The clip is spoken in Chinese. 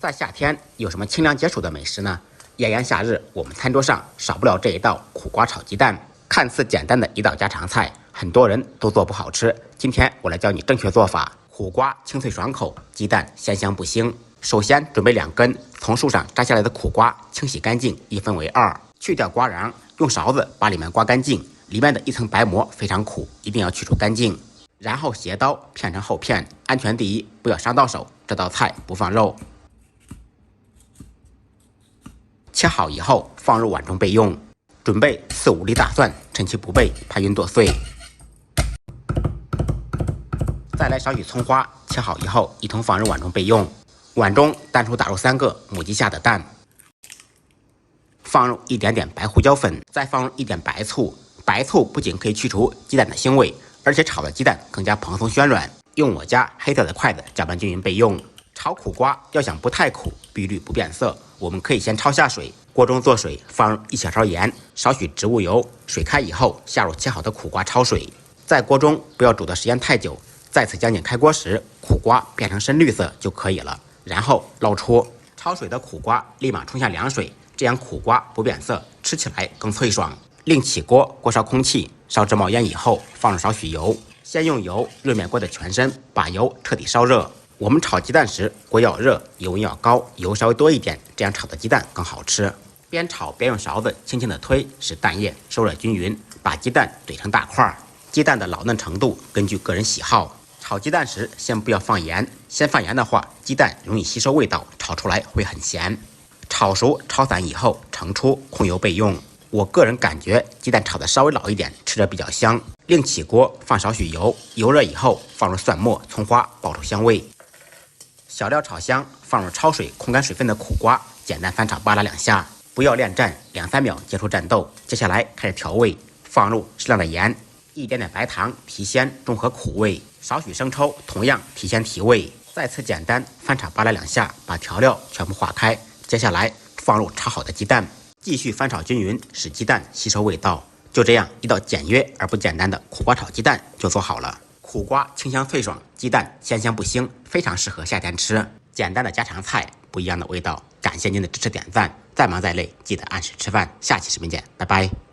在夏天有什么清凉解暑的美食呢？炎炎夏日，我们餐桌上少不了这一道苦瓜炒鸡蛋。看似简单的一道家常菜，很多人都做不好吃。今天我来教你正确做法。苦瓜清脆爽口，鸡蛋鲜香不腥。首先准备2根从树上摘下来的苦瓜，清洗干净，一分为2，去掉瓜瓤，用勺子把里面刮干净，里面的一层白膜非常苦，一定要去除干净。然后斜刀片成厚片，安全第一，不要伤到手。这道菜不放肉。切好以后放入碗中备用。准备4、5粒大蒜，趁其不备，怕晕剁碎。再来少许葱花，切好以后一同放入碗中备用。碗中单独打入3个母鸡下的蛋，放入一点点白胡椒粉，再放入一点白醋。白醋不仅可以去除鸡蛋的腥味，而且炒的鸡蛋更加蓬松暄软。用我家黑色的筷子搅拌均匀备用。炒苦瓜要想不太苦，碧绿不变色，我们可以先焯下水，锅中做水，放入1小勺盐，少许植物油。水开以后，下入切好的苦瓜焯水，在锅中不要煮的时间太久。再次将紧开锅时，苦瓜变成深绿色就可以了。然后捞出，焯水的苦瓜立马冲下凉水，这样苦瓜不变色，吃起来更脆爽。另起锅，锅烧空气，烧至冒烟以后，放入少许油，先用油热面锅的全身，把油彻底烧热。我们炒鸡蛋时，锅要热，油温要高，油稍微多一点，这样炒的鸡蛋更好吃。边炒边用勺子轻轻地推，使蛋液受热均匀，把鸡蛋怼成大块。鸡蛋的老嫩程度根据个人喜好。炒鸡蛋时先不要放盐，先放盐的话，鸡蛋容易吸收味道，炒出来会很咸。炒熟炒散以后盛出，控油备用。我个人感觉鸡蛋炒得稍微老一点，吃着比较香。另起锅放少许油，油热以后放入蒜末、葱花，爆出香味。小料炒香，放入焯水控干水分的苦瓜，简单翻炒扒拉2下，不要恋战，2、3秒结出战斗。接下来开始调味，放入适量的盐，一点点白糖提鲜，中和苦味，少许生抽，同样提鲜提味。再次简单翻炒扒拉2下，把调料全部化开。接下来放入炒好的鸡蛋，继续翻炒均匀，使鸡蛋吸收味道。就这样，一道简约而不简单的苦瓜炒鸡蛋就做好了。苦瓜清香脆爽，鸡蛋鲜香不腥，非常适合夏天吃。简单的家常菜，不一样的味道。感谢您的支持点赞，再忙再累，记得按时吃饭。下期视频见，拜拜。